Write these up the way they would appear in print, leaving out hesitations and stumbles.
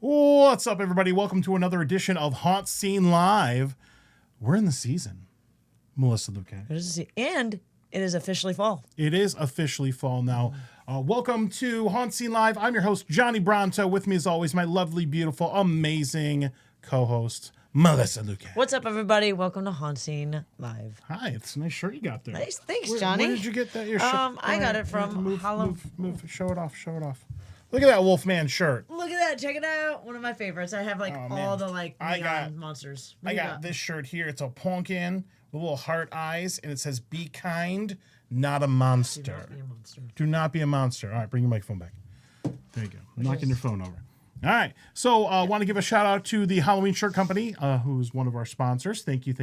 What's up, everybody? Welcome to another edition of HauntScene Live. We're in the season. Melissa Luque. And it is officially fall. It is officially fall now. Welcome to HauntScene Live. I'm your host, Johnny Bronto. With me, as always, my lovely, beautiful, amazing co-host, Melissa Luque. What's up, everybody? Welcome to HauntScene Live. Hi, it's a nice shirt you got there. Nice, thanks, Johnny. Where did you get that? Your shirt? I got it from Move, show it off. Look at that Wolfman shirt. Look at that. Check it out. One of my favorites. I have all the neon monsters. I got this shirt here. It's a pumpkin with little heart eyes, and it says, "Be kind, not a monster." Do not be a monster. Do not be a monster. All right, bring your microphone back. There you go. Knocking your phone over. All right. So I want to give a shout out to the Halloween Shirt Company, who's one of our sponsors. Thank you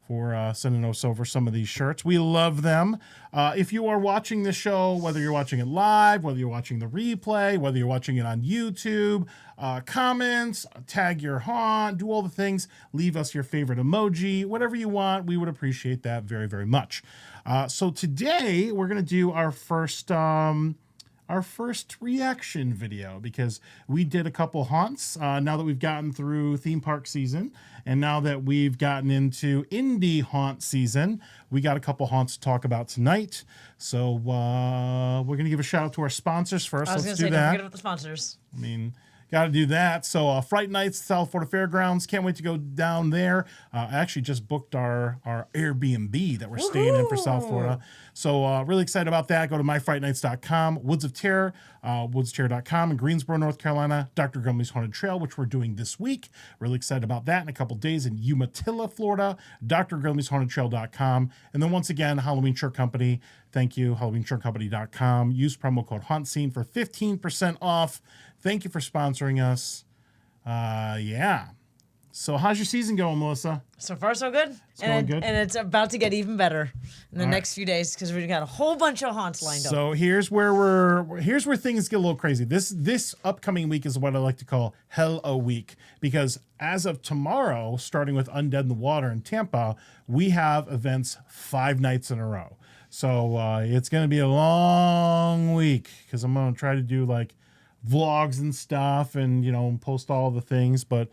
for sending us over some of these shirts. We love them. If you are watching this show, whether you're watching it live, whether you're watching the replay, whether you're watching it on YouTube, comments, tag your haunt, do all the things, leave us your favorite emoji, whatever you want. We would appreciate that very, very much. So today we're going to do our first reaction video because we did a couple haunts now that we've gotten through theme park season, and now that we've gotten into indie haunt season, we got a couple haunts to talk about tonight. So we're gonna give a shout out to our sponsors first. Let's do that. Don't forget about the sponsors. I mean, got to do that. So Fright Nights, South Florida Fairgrounds. Can't wait to go down there. I actually just booked our Airbnb that we're staying in for South Florida. So really excited about that. Go to myfrightnights.com, Woods of Terror, woodsterror.com in Greensboro, North Carolina. Dr. Gumley's Haunted Trail, which we're doing this week. Really excited about that in a couple days in Umatilla, Florida. drgumleysHauntedTrail.com. And then once again, Halloween Shirt Company. Thank you, HalloweenShirtCompany.com. Use promo code HauntScene for 15% off. Thank you for sponsoring us. Yeah. So how's your season going, Melissa? So far, so good. And it's about to get even better in the next few days because we've got a whole bunch of haunts lined up. So here's where things get a little crazy. This upcoming week is what I like to call Hell a Week, because as of tomorrow, starting with Undead in the Water in Tampa, we have events 5 nights in a row. So it's going to be a long week because I'm going to try to do like vlogs and stuff and, post all the things. But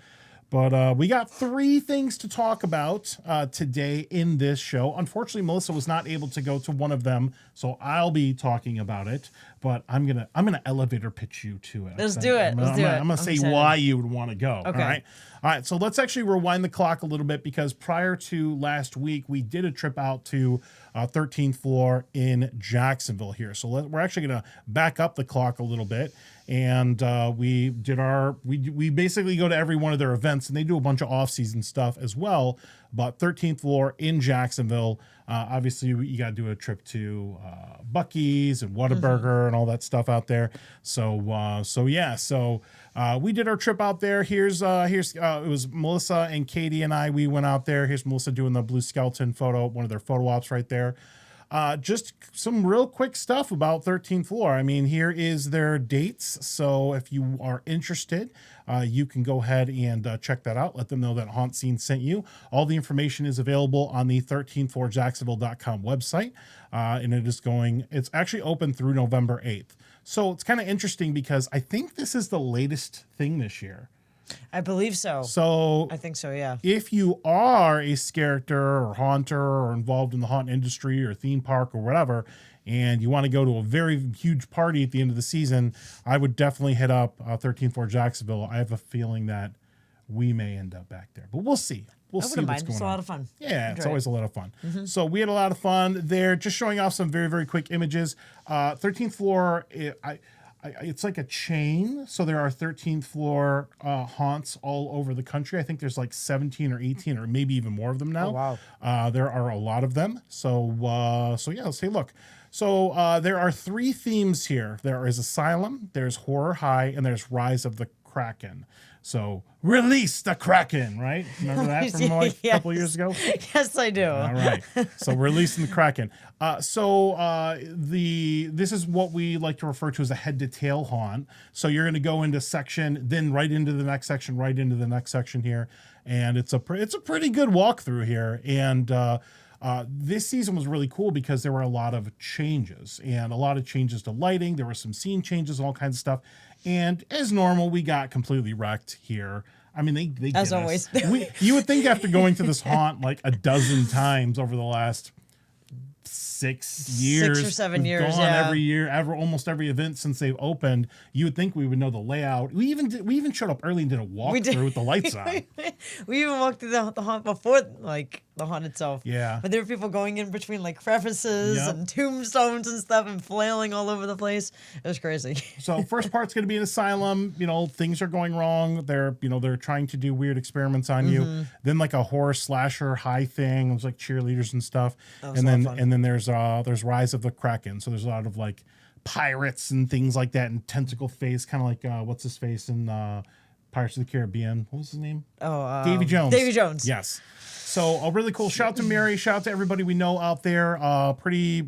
we got 3 things to talk about today in this show. Unfortunately, Melissa was not able to go to one of them, so I'll be talking about it. But I'm gonna elevator pitch you to it. Let's do it. I'm gonna say excited. Why you would want to go. Okay. All right. So let's actually rewind the clock a little bit, because prior to last week, we did a trip out to 13th Floor in Jacksonville here. So we're actually gonna back up the clock a little bit. And we basically go to every one of their events, and they do a bunch of off-season stuff as well. But 13th Floor in Jacksonville, obviously you got to do a trip to Buc-ee's and Whataburger and all that stuff out there. So we did our trip out there. It was Melissa and Katie and I. We went out there. Here's Melissa doing the blue skeleton photo, one of their photo ops right there. Just some real quick stuff about 13th Floor. I mean, here is their dates. So if you are interested, you can go ahead and check that out. Let them know that HauntScene sent you. All the information is available on the 13thFloorJacksonville.com website. And it's actually open through November 8th. So it's kind of interesting because I think this is the latest thing this year. I believe so. I think so, yeah. If you are a scarector or haunter or involved in the haunt industry or theme park or whatever, and you want to go to a very huge party at the end of the season, I would definitely hit up 13th Floor Jacksonville. I have a feeling that we may end up back there, but we'll see. We'll see what's going on. It's a lot of fun. Yeah, it's always a lot of fun. Mm-hmm. So we had a lot of fun there, just showing off some very, very quick images. 13th Floor, it's like a chain. So there are 13th Floor haunts all over the country. I think there's like 17 or 18 or maybe even more of them now. Oh, wow. There are a lot of them. So yeah, let's take a look. So there are 3 themes here. There is Asylum, there's Horror High, and there's Rise of the Kraken. So release the Kraken, right? Remember that from like a couple years ago? Yes, I do. All right. So releasing the Kraken. This is what we like to refer to as a head to tail haunt. So you're going to go into section, then right into the next section, right into the next section here. And it's a pretty good walkthrough here. And This season was really cool because there were a lot of changes to lighting. There were some scene changes, all kinds of stuff. And as normal, we got completely wrecked here. I mean, they as did always. You would think after going to this haunt like a dozen times over the last 6 years, 6 or 7 we've years, gone yeah. every year, almost every event since they've opened. You would think we would know the layout. We even showed up early and did a walkthrough with the lights on. We even walked through the haunt before, like, the haunt itself. Yeah. But there were people going in between, like, crevices and tombstones and stuff and flailing all over the place. It was crazy. So first part's going to be an asylum. You know, things are going wrong. They're trying to do weird experiments on you. Then like a horror slasher high thing. It was like cheerleaders and stuff. And then there's Rise of the Kraken. So there's a lot of like pirates and things like that, and tentacle face, kind of like what's his face in Pirates of the Caribbean. What was his name? Oh, Davy Jones. Davy Jones. Yes. So a really cool shout out to Mary, shout out to everybody we know out there. Pretty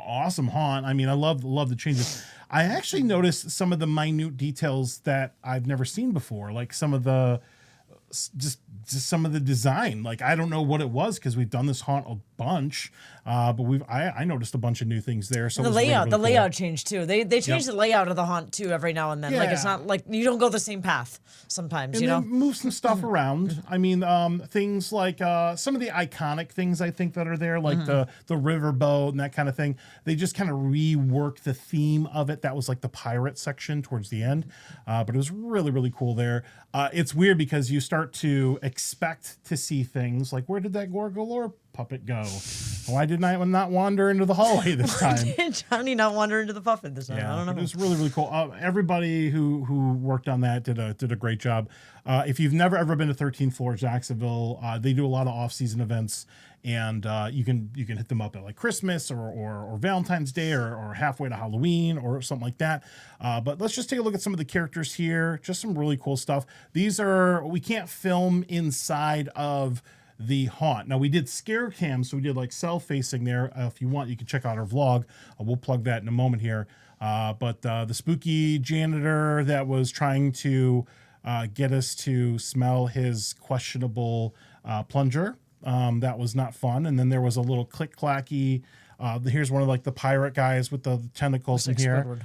awesome haunt. I mean, I love the changes. I actually noticed some of the minute details that I've never seen before, like some of the just some of the design. Like I don't know what it was because we've done this haunt a bunch, but I noticed a bunch of new things there. So the it was layout, really the cool. layout changed too. They changed the layout of the haunt too every now and then. Like it's not like you don't go the same path sometimes. And you know, move some stuff around. I mean, things like some of the iconic things I think that are there, like the riverboat and that kind of thing. They just kind of reworked the theme of it. That was like the pirate section towards the end, but it was really really cool there. It's weird because you start to expect to see things like, where did that Gorgolor puppet go? Why did I not wander into the hallway this time? Did Johnny not wander into the puppet this time? Yeah, I don't know. it was really really cool. Everybody who worked on that did a great job. If you've never ever been to 13th Floor Jacksonville, they do a lot of off-season events, and you can hit them up at like Christmas or Valentine's Day or halfway to Halloween or something like that. But let's just take a look at some of the characters here. Just some really cool stuff. We can't film inside of the haunt. Now we did scare cam, so we did like self-facing there. If you want, you can check out our vlog. We'll plug that in a moment here. But the spooky janitor that was trying to get us to smell his questionable plunger. That was not fun. And then there was a little click-clacky. Here's one of like the pirate guys with the tentacles in here.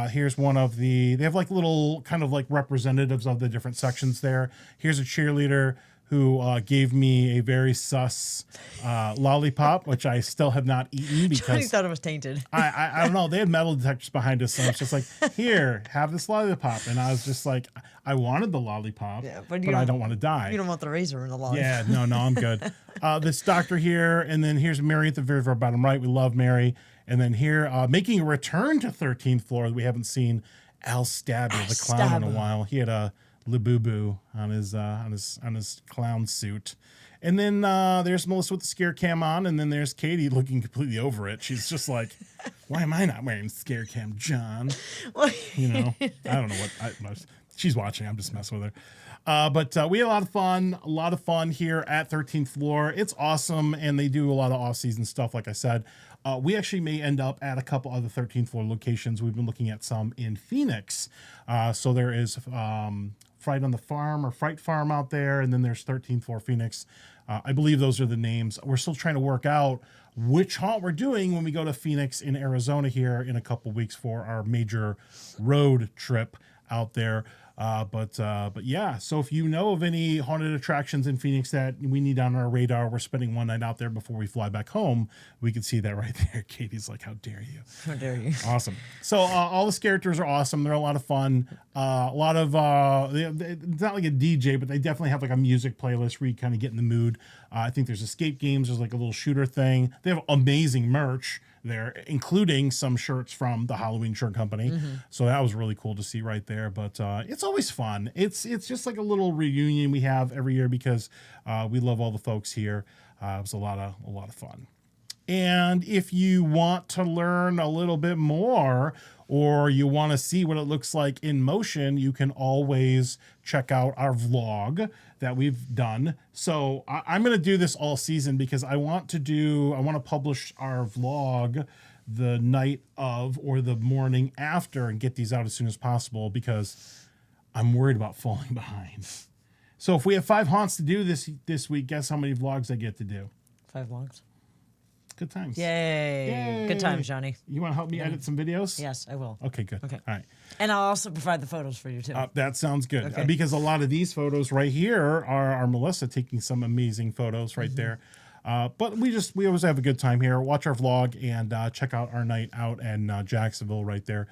Here's one of they have like little kind of like representatives of the different sections there. Here's a cheerleader who gave me a very sus lollipop, which I still have not eaten because Johnny thought it was tainted. I don't know. They had metal detectors behind us, so I was just like, "Here, have this lollipop," and I was just like, "I wanted the lollipop, but I don't want to die." You don't want the razor in the lollipop. Yeah, no, I'm good. This doctor here, and then here's Mary at the very, very bottom right. We love Mary, and then here, making a return to 13th Floor that we haven't seen, Al Stabber, the clown, in a while. He had a Labubu on his clown suit. And then there's Melissa with the scare cam on, and then there's Katie looking completely over it. She's just like, why am I not wearing scare cam, John? You know, I don't know what she's watching. I'm just messing with her. But we had a lot of fun here at 13th Floor. It's awesome, and they do a lot of off-season stuff, like I said. We actually may end up at a couple other 13th Floor locations. We've been looking at some in Phoenix. So there is Fright on the Farm or Fright Farm out there, and then there's 13th Floor Phoenix. I believe those are the names. We're still trying to work out which haunt we're doing when we go to Phoenix in Arizona here in a couple weeks for our major road trip out there. But yeah, so if you know of any haunted attractions in Phoenix that we need on our radar, we're spending one night out there before we fly back home. We can see that right there. Katie's like, how dare you? How dare you? Awesome. So all the characters are awesome. They're a lot of fun. A lot of, it's not like a DJ, but they definitely have like a music playlist where you kind of get in the mood. I think there's escape games. There's like a little shooter thing. They have amazing merch there, including some shirts from the Halloween shirt company. So that was really cool to see right there. But it's always fun. It's just like a little reunion we have every year because we love all the folks here. It was a lot of fun. And if you want to learn a little bit more, or you want to see what it looks like in motion, you can always check out our vlog that we've done. So I'm going to do this all season because I want to publish our vlog the night of or the morning after and get these out as soon as possible because I'm worried about falling behind. So if we have 5 haunts to do this week, guess how many vlogs I get to do? 5 vlogs. Good times. Yay. Good times, Johnny. You want to help me edit some videos? Yes, I will. Okay, good. Okay. All right. And I'll also provide the photos for you, too. That sounds good. Okay. Because a lot of these photos right here are Melissa taking some amazing photos right there. But we always have a good time here. Watch our vlog and check out our night out in Jacksonville right there.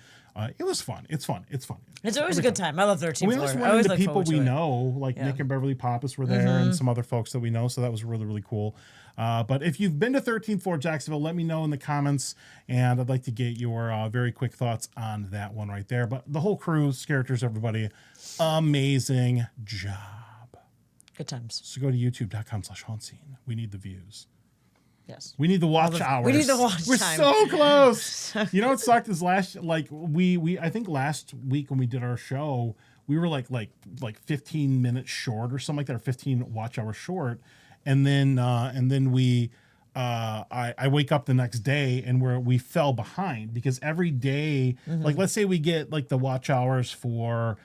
It was fun. It's fun. It's fun. It's always a good time. I love 13th We floor. also I went always into look people forward to we it. know, like Nick and Beverly Pappas were there, and some other folks that we know. So that was really, really cool. But if you've been to 13th floor Jacksonville, let me know in the comments, and I'd like to get your very quick thoughts on that one right there. But the whole crew, characters, everybody, amazing job. Good times. So go to youtube.com/HauntScene. We need the views. Yes. We need the watch hours. We need the watch We're time. so close. You know what sucked is I think last week when we did our show, we were like 15 minutes short or something like that, or 15 watch hours short. And then I wake up the next day and we fell behind because every day, like let's say we get like the watch hours for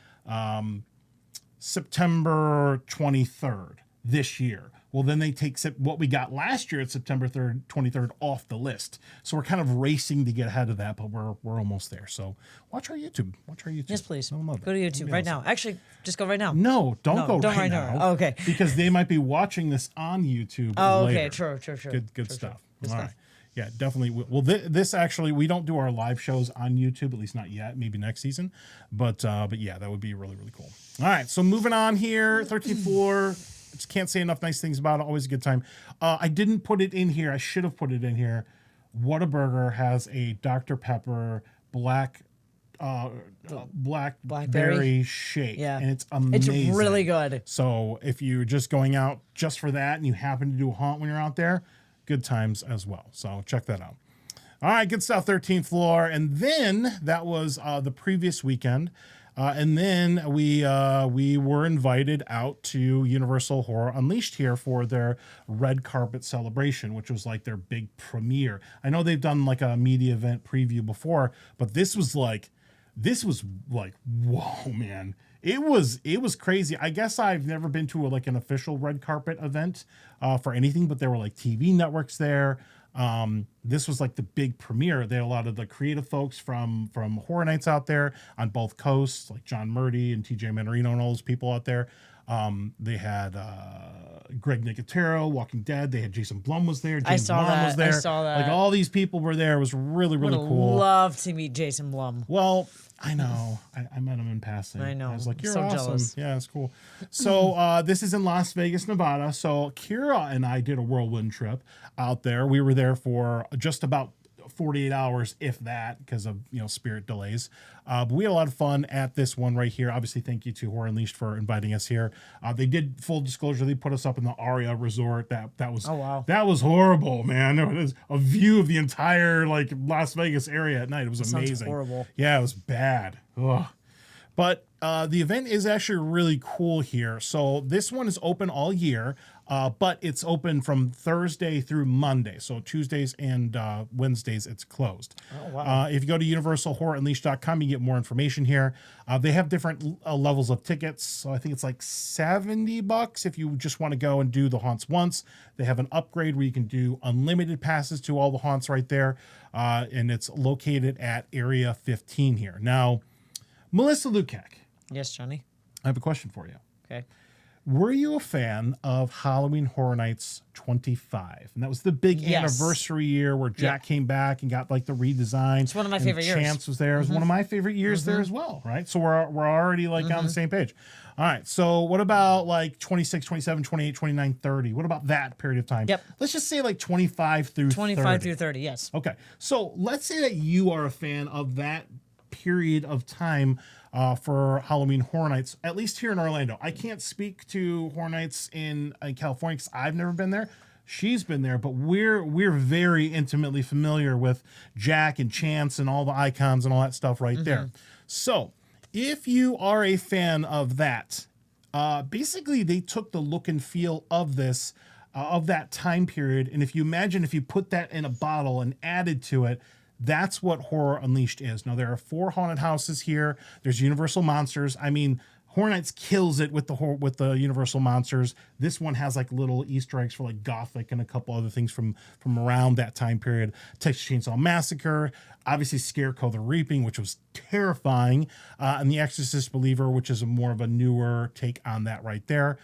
September 23rd this year. Well, then they take what we got last year at September 3rd, 23rd off the list. So we're kind of racing to get ahead of that, but we're almost there. So watch our YouTube. Yes, please. I love Go to YouTube right now. Actually, just go right now. No, don't go right now. Oh, okay. Because they might be watching this on YouTube Oh, later. okay. True. Good stuff. Good All stuff. right. Yeah, definitely. Well, this actually, we don't do our live shows on YouTube, at least not yet. Maybe next season. But yeah, that would be really, really cool. All right. So moving on here, 13th floor. Just can't say enough nice things about it. Always a good time. I didn't put it in here. I should have put it in here. Whataburger has a Dr. Pepper blackberry shake. Yeah. And it's amazing. It's really good. So if you're just going out just for that and you happen to do a haunt when you're out there, good times as well. So check that out. All right, good stuff, 13th floor. And then that was the previous weekend. And then we were invited out to Universal Horror Unleashed here for their red carpet celebration, which was like their big premiere. I know they've done like a media event preview before, but this was like, whoa, man. It was crazy. I guess I've never been to an official red carpet event for anything, but there were like TV networks there. This was like the big premiere. They had a lot of the creative folks from Horror Nights out there on both coasts, like John Murdy and TJ Manarino and all those people out there. They had Greg Nicotero, Walking Dead. They had Jason Blum was there. James Wan was there. I saw that. Like all these people were there. It was really, really cool. Love to meet Jason Blum. Well, I know. I met him in passing. I know. I was like, you're so awesome. Jealous. Yeah, it's cool. So this is in Las Vegas, Nevada. So Kira and I did a whirlwind trip out there. We were there for just about 48 hours, if that, because of Spirit delays. But we had a lot of fun at this one right here. Obviously, thank you to Horror Unleashed for inviting us here. They did, full disclosure, they put us up in the Aria Resort. That was that was horrible, man. There was a view of the entire Las Vegas area at night. It was amazing. Sounds horrible. Yeah, it was bad. Ugh. But the event is actually really cool here. So this one is open all year, but it's open from Thursday through Monday. So Tuesdays and Wednesdays, it's closed. Oh, wow. If you go to universalhorrorunleashed.com, you get more information here. They have different levels of tickets. So I think it's like $70 if you just want to go and do the haunts once. They have an upgrade where you can do unlimited passes to all the haunts right there. And it's located at Area 15 here. Now, Melissa Lukak. Yes, Johnny. I have a question for you. Okay. Were you a fan of Halloween Horror Nights 25? And that was the big anniversary year where Jack came back and got the redesign. It's one of my favorite years. Chance was there. It was one of my favorite years there as well, right? So we're already on the same page. All right. So what about 26, 27, 28, 29, 30? What about that period of time? Yep. Let's just say 25 through 30. 25 through 30, yes. Okay. So let's say that you are a fan of that period of time for Halloween Horror Nights, at least here in Orlando. I can't speak to Horror Nights in California because I've never been there. She's been there, but we're very intimately familiar with Jack and Chance and all the icons and all that stuff right there. So if you are a fan of that, basically they took the look and feel of this, of that time period. And if you imagine if you put that in a bottle and added to it, that's what Horror Unleashed is. Now, there are 4 haunted houses here. There's Universal Monsters. I mean, Horror Nights kills it with the Universal monsters. This one has like little Easter eggs for like Gothic and a couple other things from around that time period. Texas Chainsaw Massacre, obviously Scarecrow the Reaping, which was terrifying, and The Exorcist Believer, which is more of a newer take on that right there.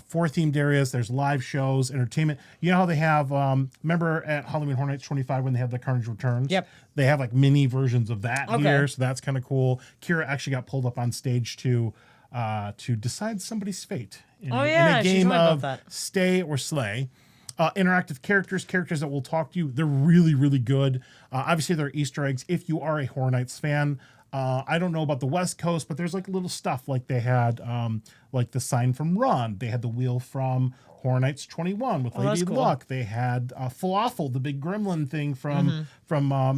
4 themed areas. There's live shows, entertainment. You know how they have, remember at Halloween Horror Nights 25 when they have the Carnage Returns? Yep. They have like mini versions of that here, so that's kind of cool. Kira actually got pulled up on stage to decide somebody's fate in a game of stay or slay. Interactive characters that will talk to you. They're really, really good. Obviously, there are Easter eggs if you are a Horror Nights fan. I don't know about the West Coast, but there's like little stuff like they had like the sign from Run. They had the wheel from Horror Nights 21 with Lady Luck. They had Falafel, the big gremlin thing from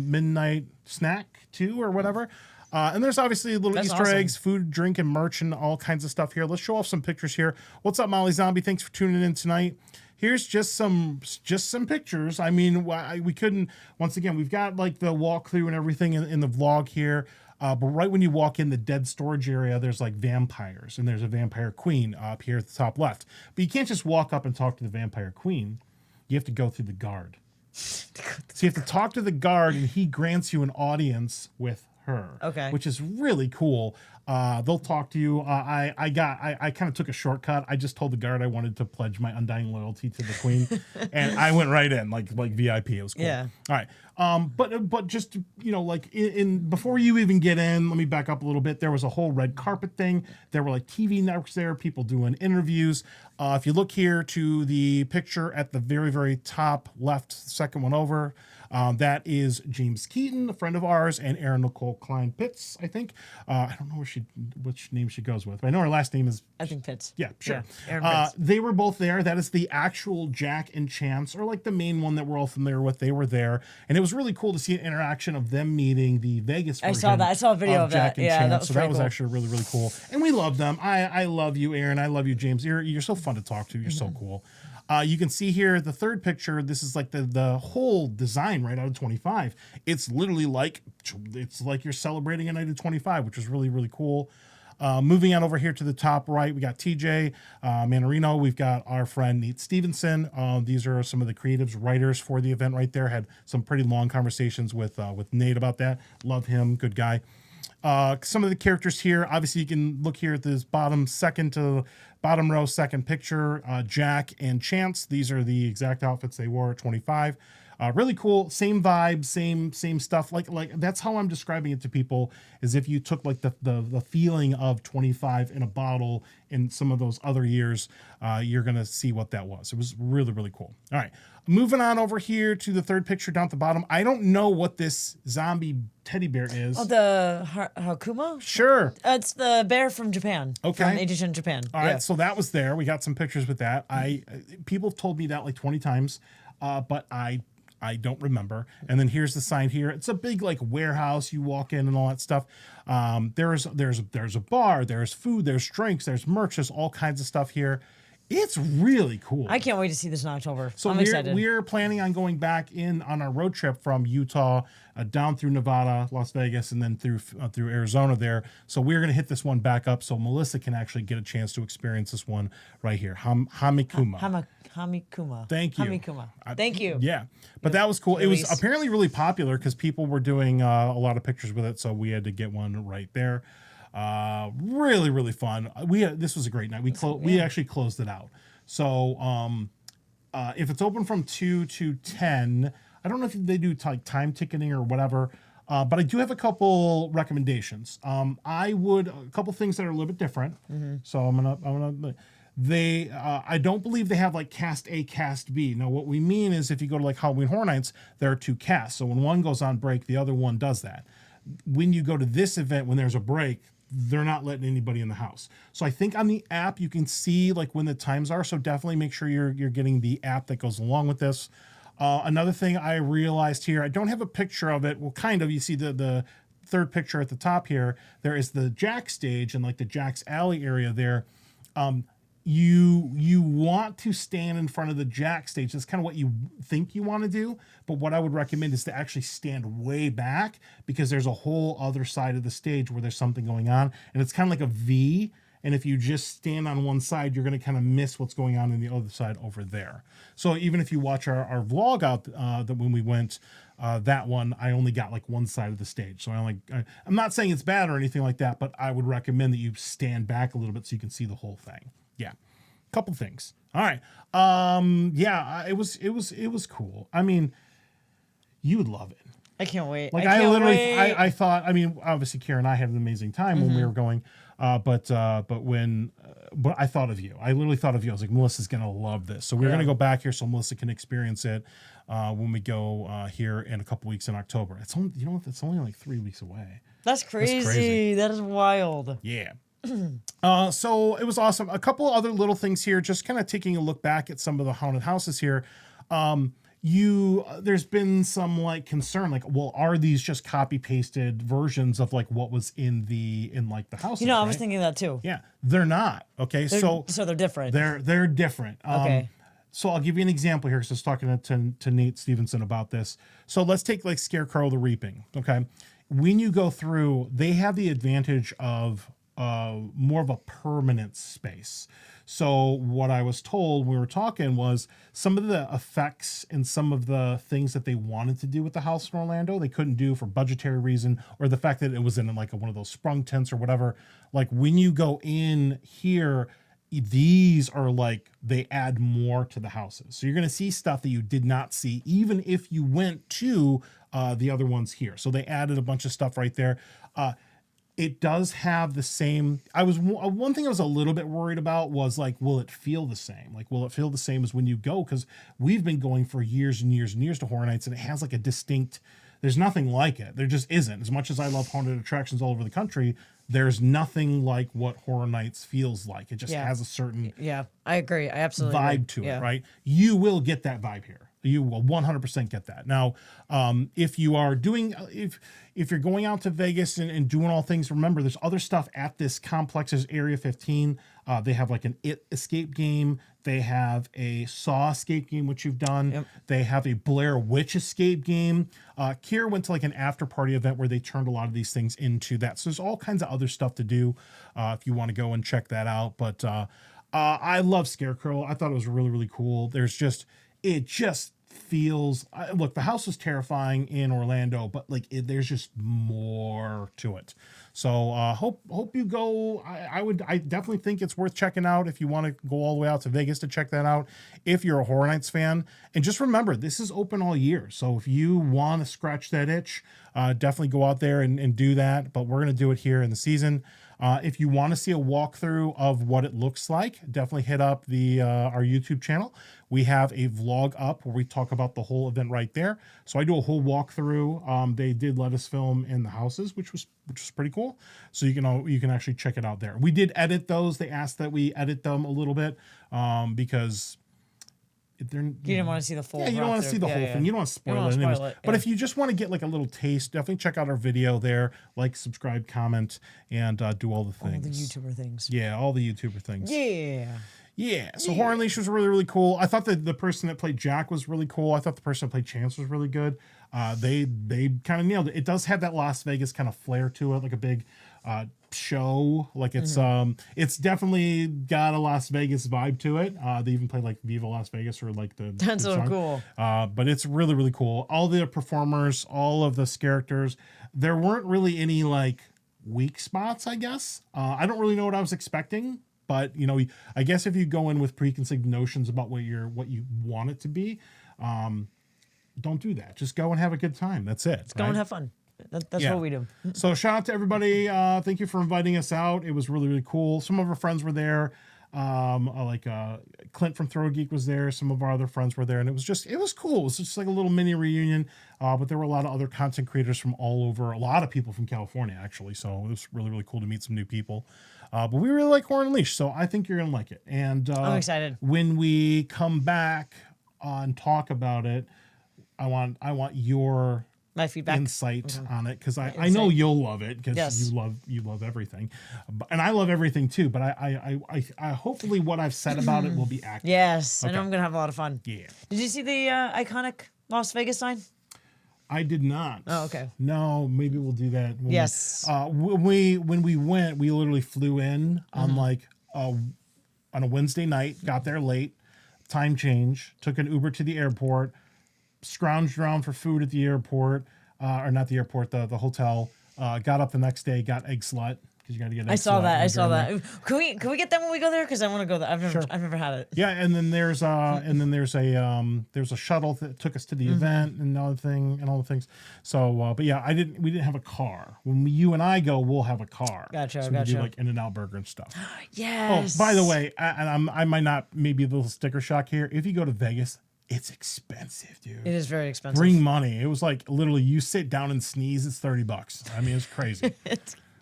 Midnight Snack 2 or whatever. And there's obviously little Easter eggs, food, drink, and merch, and all kinds of stuff here. Let's show off some pictures here. What's up, Molly Zombie? Thanks for tuning in tonight. Here's just some pictures. I mean, we couldn't. Once again, we've got like the walkthrough and everything in the vlog here. But right when you walk in the dead storage area, there's like vampires, and there's a vampire queen up here at the top left. But you can't just walk up and talk to the vampire queen. You have to go through the guard. So you have to talk to the guard, and he grants you an audience with her. Okay. Which is really cool. They'll talk to you. I kind of took a shortcut. I just told the guard I wanted to pledge my undying loyalty to the queen, and I went right in like VIP. It was cool. Yeah. All right. But just like in before you even get in, let me back up a little bit. There was a whole red carpet thing. There were like TV networks there, people doing interviews. If you look here to the picture at the very, very top left, second one over. That is James Keaton, a friend of ours, and Erin Nicole Klein Pitts, I think. I don't know which name she goes with, but I know her last name is... I think Pitts. Yeah, sure. Yeah, they were both there. That is the actual Jack and Chance, or like the main one that we're all familiar with. They were there. And it was really cool to see an interaction of them meeting the Vegas version. I saw that. I saw a video of Jack that. And yeah, Chance. that was that was actually really, really cool. And we love them. I love you, Erin. I love you, James. You're so fun to talk to. You're so cool. You can see here the third picture. This is like the whole design right out of 25. It's literally like you're celebrating a night of 25, which is really, really cool. Moving on over here to the top right, we got TJ Manarino. We've got our friend Nate Stevenson. These are some of the creatives, writers for the event right there. Had some pretty long conversations with Nate about that. Love him, good guy. Some of the characters here, obviously you can look here at this bottom row, second picture, Jack and Chance. These are the exact outfits they wore at 25. Really cool, same vibe, same stuff. Like that's how I'm describing it to people, is if you took like the feeling of 25 in a bottle in some of those other years, you're gonna see what that was. It was really, really cool. All right, moving on over here to the third picture down at the bottom. I don't know what this zombie teddy bear is. Oh, the Hakuma? Sure. It's the bear from Japan. Okay. From Asian Japan. All right, so that was there. We got some pictures with that. People have told me that like 20 times, but I don't remember. And then here's the sign here. It's a big like warehouse. You walk in and all that stuff. There's a bar. There's food. There's drinks. There's merch. There's all kinds of stuff here. It's really cool. I can't wait to see this in October. So I'm excited. We're planning on going back in on our road trip from Utah down through Nevada, Las Vegas, and then through Arizona there. So we're going to hit this one back up so Melissa can actually get a chance to experience this one right here. Hamikuma. Hamikuma. Thank you. Hamikuma. Thank you. Yeah. But that was cool. It was apparently really popular because people were doing a lot of pictures with it. So we had to get one right there. Really, really fun. This was a great night. We actually closed it out. So if it's open from 2 to 10, I don't know if they do time ticketing or whatever, but I do have a couple recommendations. A couple things that are a little bit different. Mm-hmm. So I'm gonna. I don't believe they have like cast A, cast B. Now, what we mean is if you go to like Halloween Horror Nights, there are 2 casts. So when one goes on break, the other one does that. When you go to this event, when there's a break, they're not letting anybody in the house. So I think on the app, you can see like when the times are. So definitely make sure you're getting the app that goes along with this. Another thing I realized here, I don't have a picture of it. Well, kind of, you see the third picture at the top here. There is the Jack stage and like the Jack's Alley area there. You want to stand in front of the Jack stage. That's kind of what you think you want to do. But what I would recommend is to actually stand way back because there's a whole other side of the stage where there's something going on. And it's kind of like a V. and if you just stand on one side, you're going to kind of miss what's going on the other side over there. So even if you watch our vlog out that when we went, that one, I only got like one side of the stage. So I'm not saying it's bad or anything like that, but I would recommend that you stand back a little bit so you can see the whole thing. Yeah. Couple things. All right. Yeah, it was cool. I mean, you would love it. I can't wait. Like I I thought, I mean, obviously Kara and I had an amazing time when we were going. But I thought of you. I literally thought of you. I was like, Melissa's going to love this. So we're going to go back here so Melissa can experience it when we go here in a couple weeks in October. It's only, you know what? It's only like 3 weeks away. That's crazy. That is wild. Yeah. So it was awesome. A couple other little things here, just kind of taking a look back at some of the haunted houses here. There's been some like concern, like, well, are these just copy pasted versions of like what was in the houses? You know, I was thinking that too. Yeah, they're not. Okay, so they're different. They're different. Okay. So I'll give you an example here. So I was talking to Nate Stevenson about this. So let's take like Scarecrow the Reaping. Okay, when you go through, they have the advantage of more of a permanent space. So what I was told when we were talking was some of the effects and some of the things that they wanted to do with the house in Orlando, they couldn't do for budgetary reason, or the fact that it was in like one of those sprung tents or whatever. Like when you go in here, these are like, they add more to the houses. So you're going to see stuff that you did not see, even if you went to the other ones here. So they added a bunch of stuff right there. It does have the same. One thing I was a little bit worried about was like, will it feel the same? Like, will it feel the same as when you go? Because we've been going for years and years and years to Horror Nights, and it has like a distinct. There's nothing like it. There just isn't. As much as I love haunted attractions all over the country, there's nothing like what Horror Nights feels like. It just has a certain. Yeah, I agree. I absolutely vibe agree. to it, right? You will get that vibe here. You will 100% get that. Now, if you are doing, if you're going out to Vegas and doing all things, remember there's other stuff at this complex. There's Area 15. They have like an It escape game. They have a Saw escape game, which you've done. Yep. They have a Blair Witch escape game. Kier went to like an after party event where they turned a lot of these things into that. So there's all kinds of other stuff to do if you want to go and check that out. But I love Scarecrow. I thought it was really, really cool. It just feels, look, the house was terrifying in Orlando, but like there's just more to it. So hope you go. I definitely think it's worth checking out if you want to go all the way out to Vegas to check that out, if you're a Horror Nights fan. And just remember, this is open all year. So if you want to scratch that itch, definitely go out there and do that. But we're going to do it here in the season. If you want to see a walkthrough of what it looks like, definitely hit up our YouTube channel. We have a vlog up where we talk about the whole event right there. So I do a whole walkthrough. They did let us film in the houses, which was pretty cool. So you can actually check it out there. We did edit those. They asked that we edit them a little bit because you didn't want to see the full. Yeah, you don't want to see the whole thing. You don't want to spoil it anyways. But if you just want to get like a little taste, definitely check out our video there. Like, subscribe, comment, and do all the things. All the YouTuber things. Yeah, all the YouTuber things. Yeah. Yeah. So Horror Unleashed was really, really cool. I thought that the person that played Jack was really cool. I thought the person that played Chance was really good. They kind of nailed it. It does have that Las Vegas kind of flair to it, like a big show. Like it's definitely got a Las Vegas vibe to it. They even play like Viva Las Vegas or like the That's so song. cool. But it's really, really cool. All the performers, all of the characters. There weren't really any like weak spots, I guess. I don't really know what I was expecting. But I guess if you go in with preconceived notions about what you want it to be, don't do that. Just go and have a good time. That's it. Go and have fun. That's what we do. So shout out to everybody. Thank you for inviting us out. It was really, really cool. Some of our friends were there. Clint from Throw Geek was there. Some of our other friends were there, and it was cool. It was just like a little mini reunion. But there were a lot of other content creators from all over. A lot of people from California, actually. So it was really, really cool to meet some new people. But we really like Horror Unleashed, so I think you're gonna like it. And I'm excited. When we come back and talk about it, I want my feedback, insight on it, because I know you'll love it, because you love everything, and I love everything too. But I hopefully what I've said about it will be accurate. Yes, okay. I know I'm gonna have a lot of fun. Yeah. Did you see the iconic Las Vegas sign? I did not. Oh, okay. No, maybe we'll do that. Yes. When we went, we literally flew in on like on a Wednesday night, got there late, time change, took an Uber to the airport, scrounged around for food at the airport, or not the airport, the hotel. Got up the next day, got egg slut. Because you got to get. I saw that. Can we get that when we go there? Because I want to go there. I've never had it. Yeah, and then there's a shuttle that took us to the event and all the things. So, but yeah, we didn't have a car. When you and I go, we'll have a car. Gotcha. So we do like In-N-Out Burger and stuff. Yes. Oh, by the way, I might not maybe a little sticker shock here. If you go to Vegas, it's expensive, dude. It is very expensive. Bring money. It was like literally you sit down and sneeze, it's $30. I mean, it's crazy.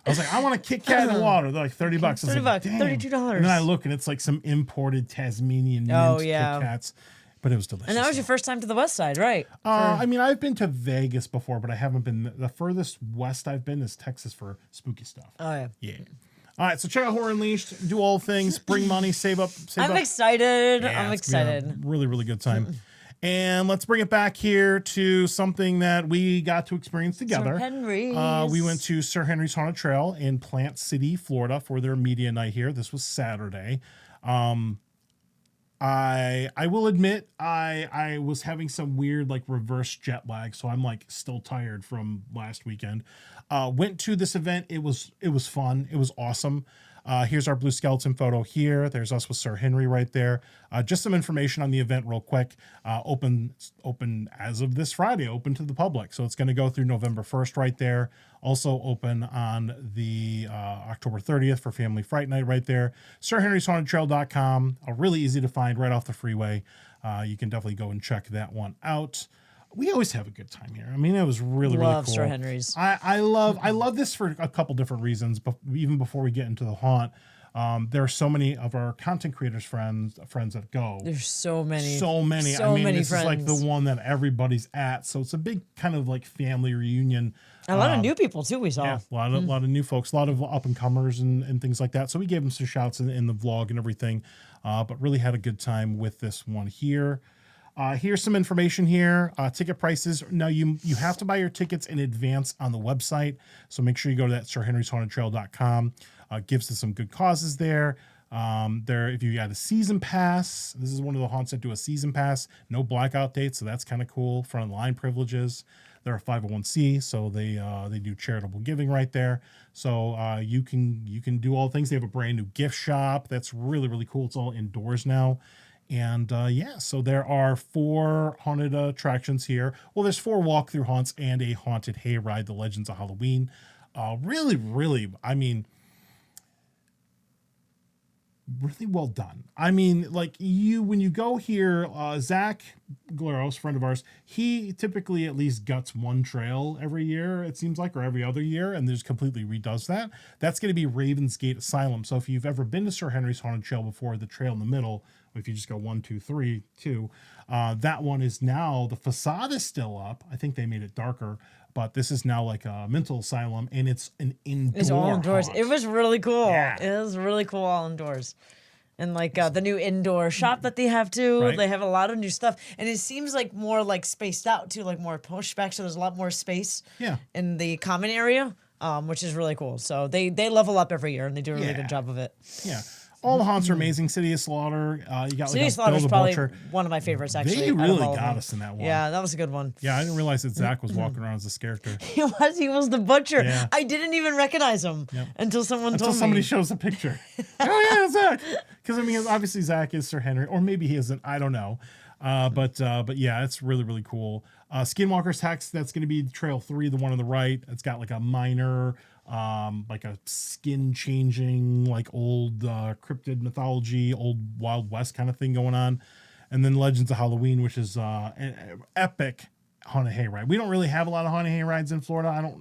I was like, I want a Kit Kat in the water. They're like $30. $30, like, $32. And then I look and it's like some imported Tasmanian mint Kit Kats. But it was delicious. And that was your first time to the West Side, right? I mean, I've been to Vegas before, but I haven't been. The furthest west I've been is Texas for spooky stuff. Oh, yeah. Yeah. All right, so check out Horror Unleashed. Do all things. Bring money. Save up. I'm excited. Yeah, I'm excited. Really, really good time. And let's bring it back here to something that we got to experience together. Sir Henry's. We went to Sir Henry's Haunted Trail in Plant City, Florida for their media night here. This was Saturday. I will admit I was having some weird like reverse jet lag, so I'm like still tired from last weekend. Went to this event. It was fun. It was awesome. Here's our blue skeleton photo here. There's us with Sir Henry right there. Just some information on the event real quick. Open as of this Friday, open to the public. So it's going to go through November 1st right there. Also open on the October 30th for Family Fright Night right there. SirHenry'sHauntedTrail.com. Really easy to find right off the freeway. You can definitely go and check that one out. We always have a good time here. I mean, it was really cool. Sir Henry's. I love this for a couple different reasons. But even before we get into the haunt, there are so many of our content creators friends that go. There's so many. I mean, this friends. is like the one that everybody's at. So it's a big kind of like family reunion. A lot of new people too. We saw. Yeah, a lot of new folks, a lot of up and comers and things like that. So we gave them some shouts in the vlog and everything. But really had a good time with this one here. Here's some information here. Ticket prices. Now you have to buy your tickets in advance on the website. So make sure you go to that SirHenry'sHauntedTrail.com. Gives us some good causes there. If you got a season pass, this is one of the haunts that do a season pass. No blackout dates, so that's kind of cool. Front line privileges. They're a 501c, so they do charitable giving right there. So you can do all things. They have a brand new gift shop that's really cool. It's all indoors now. And so there are 4 haunted attractions here. Well, there's 4 walkthrough haunts and a haunted hayride, The Legends of Halloween. Really, I mean, really well done. I mean, like when you go here, Zach Glaros, friend of ours, he typically at least guts one trail every year, it seems like, or every other year, and just completely redoes that. That's going to be Ravensgate Asylum. So if you've ever been to Sir Henry's Haunted Trail before, the trail in the middle, if you just go 1, 2, 3, 2, that one is now, the facade is still up. I think they made it darker, but this is now like a mental asylum, and it's an indoor It's all indoors. haunt. It was really cool. Yeah. It was really cool all indoors. And like the new indoor shop that they have too. Right. They have a lot of new stuff. And it seems like more like spaced out too, like more pushback. So there's a lot more space in the common area, which is really cool. So they level up every year and they do a really good job of it. Yeah. All the haunts are amazing. City of Slaughter. You got City of Slaughter is probably one of my favorites, actually. They really got us in that one. Yeah, that was a good one. Yeah, I didn't realize that Zach was walking around as this character. He was the butcher. Yeah. I didn't even recognize him until someone told me. Until somebody shows a picture. Oh yeah, Zach. Because I mean, obviously Zach is Sir Henry, or maybe he isn't. I don't know. But yeah, it's really cool. Skinwalker's Hex. That's going to be Trail 3, the one on the right. It's got like a minor, like a skin changing, like old cryptid mythology, old Wild West kind of thing going on. And then Legends of Halloween, which is an epic haunted hayride. We don't really have a lot of haunted hayrides in Florida.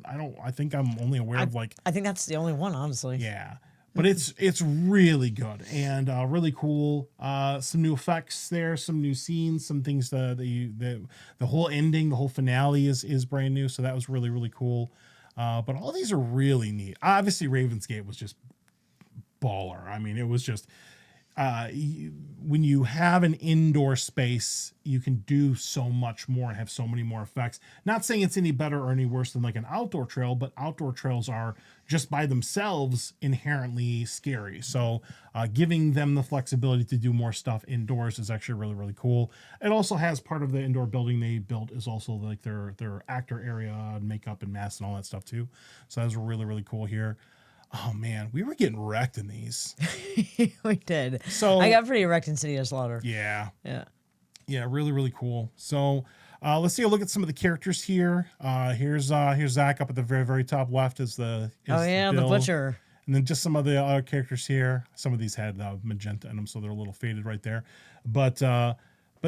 I think I'm only aware of like. I think that's the only one, honestly. Yeah. But it's really good and really cool. Some new effects there, some new scenes, some things the whole ending, the whole finale is brand new. So that was really cool. But all these are really neat. Obviously, Ravensgate was just baller. I mean, it was just when you have an indoor space, you can do so much more and have so many more effects. Not saying it's any better or any worse than like an outdoor trail, but outdoor trails are just by themselves inherently scary. So giving them the flexibility to do more stuff indoors is actually really, really cool. It also has part of the indoor building they built is also like their actor area and makeup and masks and all that stuff too. So that was really, really cool here. Oh man, we were getting wrecked in these. We did. So I got pretty wrecked in City of Slaughter. Yeah. Yeah. Really, really cool. So let's take a look at some of the characters here. Here's Zach up at the very, very top left is the the butcher. And then just some of the other characters here. Some of these had magenta in them, so they're a little faded right there. But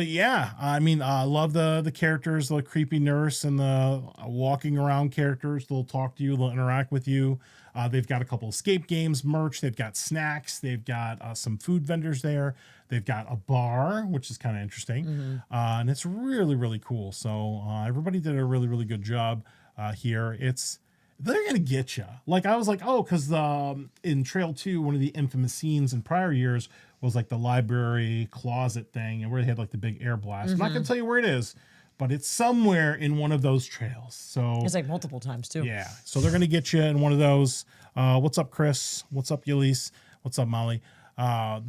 yeah, I mean, I love the characters, the creepy nurse and the walking around characters. They'll talk to you, they'll interact with you. They've got a couple escape games merch. They've got snacks. They've got some food vendors there. They've got a bar, which is kind of interesting. And it's really, really cool. So everybody did a really, really good job here. They're going to get you. Like, I was like, oh, because in Trail 2, one of the infamous scenes in prior years was like the library closet thing and where they had like the big air blast. I'm not going to tell you where it is, but it's somewhere in one of those trails. So it's like multiple times too. Yeah. So they're going to get you in one of those. What's up, Chris? What's up, Yelise? What's up, Molly? Yeah,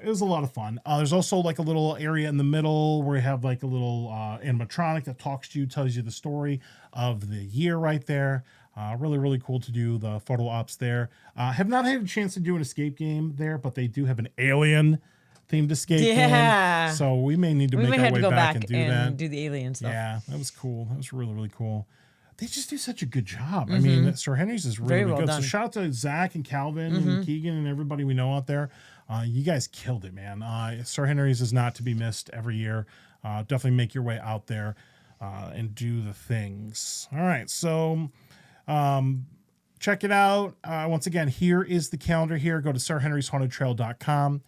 it was a lot of fun. There's also like a little area in the middle where you have like a little animatronic that talks to you, tells you the story of the year right there. Really, really cool to do the photo ops there. Have not had a chance to do an escape game there, but they do have an alien themed escape game. So we may need to make our way back and do that. Do the alien stuff. Yeah, that was cool. That was really, really cool. They just do such a good job. I mean, Sir Henry's is really, really good. Done. So shout out to Zach and Calvin and Keegan and everybody we know out there. You guys killed it, man. Sir Henry's is not to be missed every year. Definitely make your way out there and do the things. All right, so check it out. Once again, here is the calendar here. Go to sirhenrysHauntedTrail.com.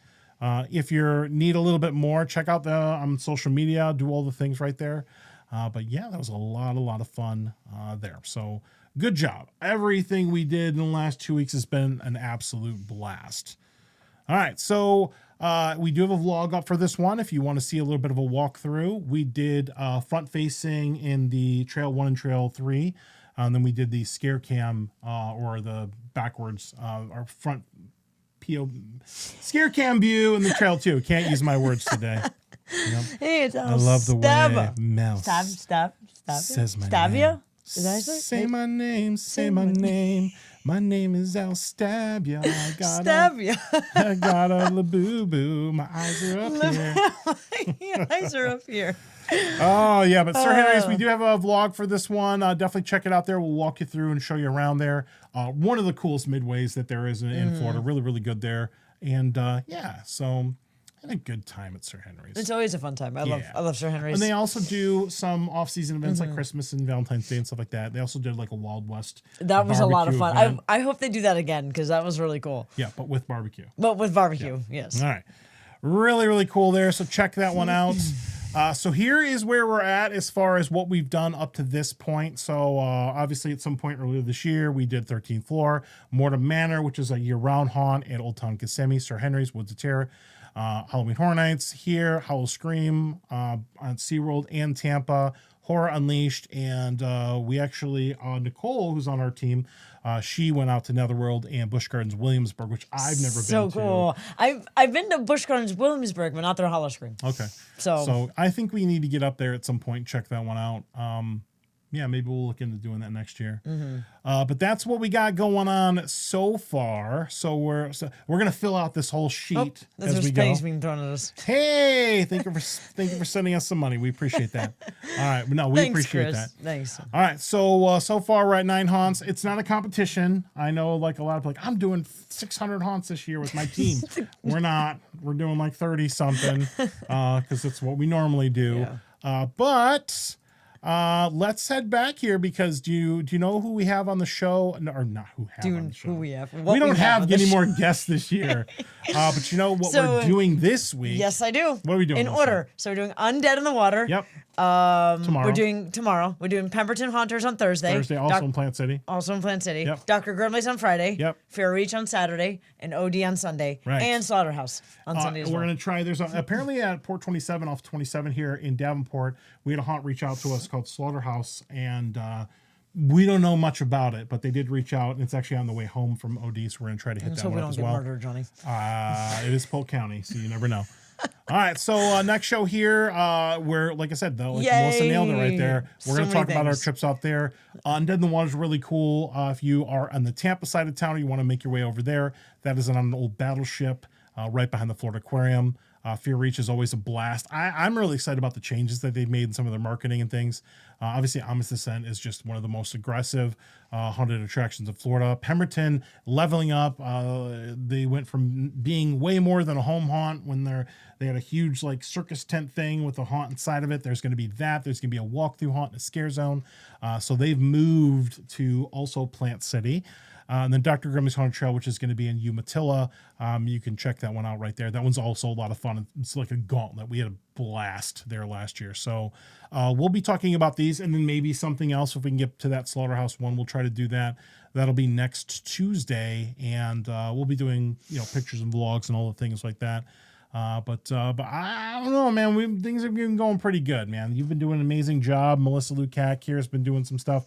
If you need a little bit more, check out the social media, do all the things right there. But yeah, that was a lot of fun there. So good job. Everything we did in the last 2 weeks has been an absolute blast. All right, so we do have a vlog up for this one. If you want to see a little bit of a walkthrough, we did front facing in the Trail 1 and Trail 3. And then we did the scare cam or the backwards, our front scare cam view in the Trail 2. Can't use my words today. Yep. Hey, it's I love the way Mouse says my name. You? Say my name, say my name. My name is Al Stab Ya. I got a la-boo-boo. My eyes are up here. Your eyes are up here. Oh, yeah. But Sir Henry's, we do have a vlog for this one. Definitely check it out there. We'll walk you through and show you around there. One of the coolest midways that there is in Florida. Really, really good there. And yeah, so had a good time at Sir Henry's. It's always a fun time. I love Sir Henry's. And they also do some off-season events like Christmas and Valentine's Day and stuff like that. They also did like a Wild West. That was a lot of fun. I hope they do that again because that was really cool. Yeah, but with barbecue. Yes. All right. Really, really cool there. So check that one out. So here is where we're at as far as what we've done up to this point. So obviously at some point earlier this year, we did 13th Floor, Mortem Manor, which is a year-round haunt at Old Town Kissimmee, Sir Henry's, Woods of Terror, Halloween Horror Nights here, Howl Scream on SeaWorld and Tampa, Horror Unleashed, and we actually, Nicole, who's on our team, she went out to Netherworld and Busch Gardens Williamsburg, which I've never been to. So cool. I've been to Busch Gardens Williamsburg, but not their Hollow Scream. Okay. So I think we need to get up there at some point and check that one out. Yeah, maybe we'll look into doing that next year. But that's what we got going on so far. So we're gonna fill out this whole sheet as we go. Being thrown at us. Hey, thank you for sending us some money. We appreciate that. All right, no, we appreciate Chris. that. Thanks. All right, so far we're at 9 haunts. It's not a competition. I know, like a lot of people, like I'm doing 600 haunts this year with my team. We're not. We're doing like 30 something because it's what we normally do. Yeah. But Let's head back here because do you know who we have on the show? No, or not who have on the show. Who we have. We don't have any more guests this year. But you know what we're doing this week? Yes, I do. What are we doing? In order. So we're doing Undead in the Water. Yep. Tomorrow. We're doing Pemberton Haunters on Thursday. Also in Plant City. Yep. Dr. Grimley's on Friday. Yep. Fair Reach on Saturday. And OD on Sunday. Right. And Slaughterhouse on Sunday as well. We're going to try, apparently at Port 27 off 27 here in Davenport, we had a haunt reach out to us called Slaughterhouse, and we don't know much about it, but they did reach out, and it's actually on the way home from OD, so we're going to try to hit that one up as well. So we don't get murdered, Johnny. It is Polk County, so you never know. All right, so next show here, where, like I said, though, Melissa nailed it right there. We're going to talk about our trips out there. Undead in the Water is really cool. If you are on the Tampa side of town, or you want to make your way over there, that is on an old battleship right behind the Florida Aquarium. Fear Reach is always a blast. I'm really excited about the changes that they've made in some of their marketing and things. Obviously, Amos Descent is just one of the most aggressive haunted attractions of Florida. Pemberton leveling up. They went from being way more than a home haunt when they had a huge circus tent thing with a haunt inside of it. There's going to be that. There's going to be a walkthrough haunt and a scare zone. So they've moved to also Plant City. And then Dr. Grimley's Haunted Trail, which is going to be in Umatilla. You can check that one out right there. That one's also a lot of fun. It's like a gauntlet. We had a blast there last year. So we'll be talking about these, and then maybe something else if we can get to that Slaughterhouse one. We'll try to do that. That'll be next Tuesday, and we'll be doing pictures and vlogs and all the things like that. But I don't know, man. Things have been going pretty good, man. You've been doing an amazing job. Melissa Lukac here has been doing some stuff.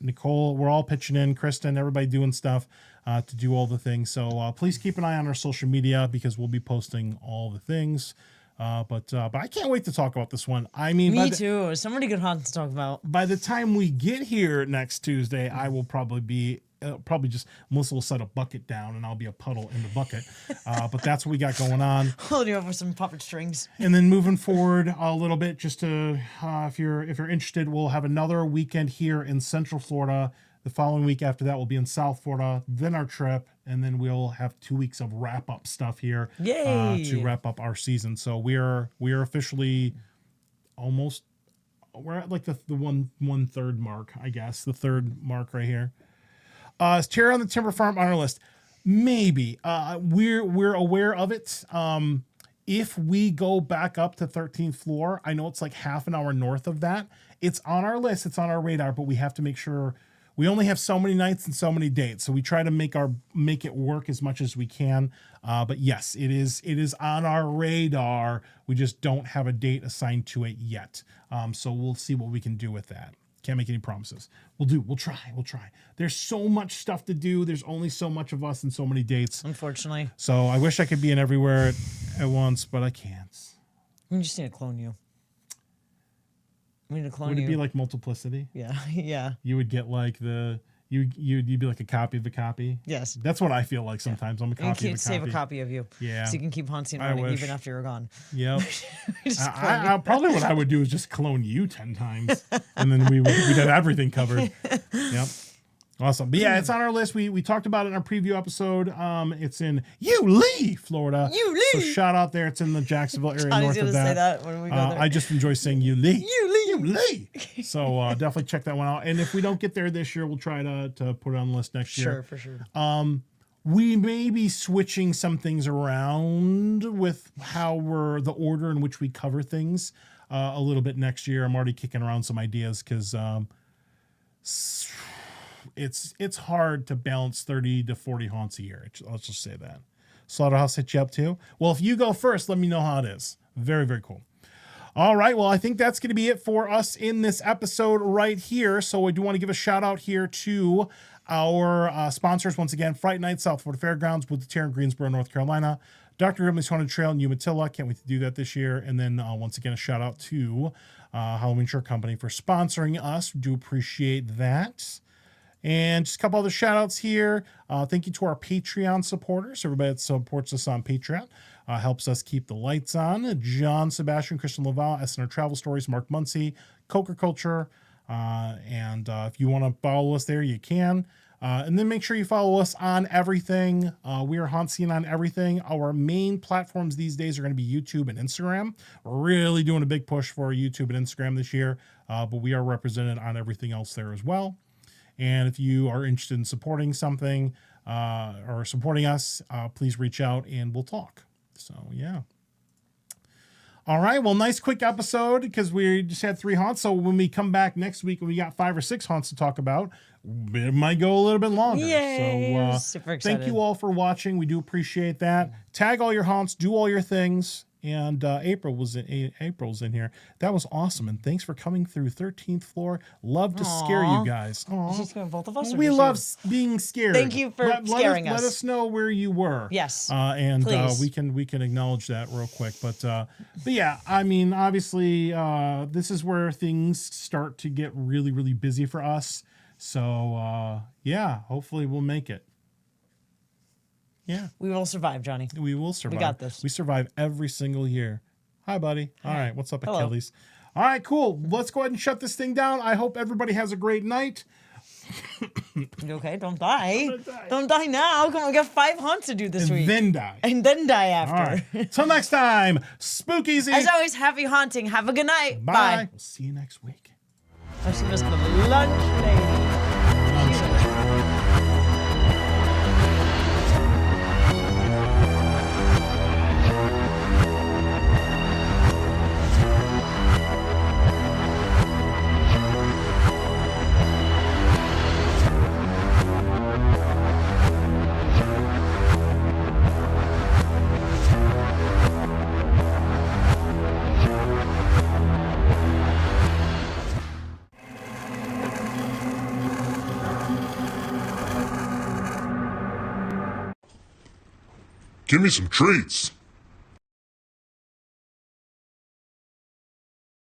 Nicole, we're all pitching in. Kristen, everybody doing stuff to do all the things. So please keep an eye on our social media because we'll be posting all the things. But I can't wait to talk about this one. I mean, me too. So many good haunts to talk about. By the time we get here next Tuesday, I will probably be. Melissa will set a bucket down and I'll be a puddle in the bucket. But that's what we got going on. Hold you up with some puppet strings. And then moving forward a little bit, just to if you're interested, we'll have another weekend here in Central Florida. The following week after that, we'll be in South Florida. Then our trip, and then we'll have 2 weeks of wrap up stuff here to wrap up our season. So we are officially almost. We're at the 1/3 mark, I guess, the third mark right here. Is Terror on the Timber Farm on our list? Maybe. We're aware of it. If we go back up to 13th floor, I know it's like half an hour north of that. It's on our list. It's on our radar, but we have to make sure we only have so many nights and so many dates. So we try to make it work as much as we can. But yes, it is on our radar. We just don't have a date assigned to it yet. So we'll see what we can do with that. Can't make any promises. We'll try. There's so much stuff to do. There's only so much of us and so many dates. Unfortunately. So I wish I could be in everywhere at once, but I can't. We just need to clone you. Would it be like multiplicity? Yeah, yeah. You would get like you'd be like a copy of a copy. Yes. That's what I feel like sometimes. I'm a copy of a copy. Save a copy of you. Yeah. So you can keep HauntScene running even after you're gone. Yep. Probably what I would do is just clone you 10 times, and then we'd have everything covered. Yep. Awesome. But yeah, it's on our list. We talked about it in our preview episode. It's in Yulee, Florida. Yulee. So shout out there. It's in the Jacksonville area north of that. Say that when we go there. I just enjoy saying Yulee. Yulee. So definitely check that one out. And if we don't get there this year, we'll try to put it on the list next year. Sure, for sure. We may be switching some things around with how the order in which we cover things a little bit next year. I'm already kicking around some ideas because it's hard to balance 30 to 40 haunts a year. Let's just say that. Slaughterhouse hit you up too? Well, if you go first, let me know how it is. Very, very cool. All right. Well, I think that's going to be it for us in this episode right here. So I do want to give a shout out here to our sponsors. Once again, Fright Night, South Florida Fairgrounds, with the Terror in Greensboro, North Carolina. Dr. Grimley's Haunted Trail in Umatilla. Can't wait to do that this year. And then once again, a shout out to Halloween Shirt Company for sponsoring us. We do appreciate that. And just a couple other shout outs here. Thank you to our Patreon supporters. Everybody that supports us on Patreon helps us keep the lights on. John, Sebastian, Christian Laval, SNR Travel Stories, Mark Muncie, Coker Culture. And if you want to follow us there, you can. And then make sure you follow us on everything. We are HauntScene on everything. Our main platforms these days are going to be YouTube and Instagram. We're really doing a big push for YouTube and Instagram this year, but we are represented on everything else there as well. And if you are interested in supporting something or supporting us, please reach out and we'll talk. So, yeah. All right. Well, nice quick episode because we just had 3 haunts. So when we come back next week, when we got 5 or 6 haunts to talk about, it might go a little bit longer. Yay, so super excited. Thank you all for watching. We do appreciate that. Tag all your haunts, do all your things. And April's in here. That was awesome. And thanks for coming through 13th floor. Love to scare you guys. She's going both of us. We love being scared. Thank you for scaring us. Let us know where you were. Yes. And we can acknowledge that real quick. But yeah, I mean, obviously, this is where things start to get really, really busy for us. So yeah, hopefully we'll make it. Yeah. We will survive, Johnny. We will survive. We got this. We survive every single year. Hi, buddy. All right. What's up, Hello. Achilles? All right, cool. Let's go ahead and shut this thing down. I hope everybody has a great night. You okay? Don't die. Don't die now. Come on, we got 5 haunts to do this week. Then die. And then die after. All right. Till next time, spookies. As always, happy haunting. Have a good night. Bye. We'll see you next week. Oh, she was the lunch lady. Give me some treats.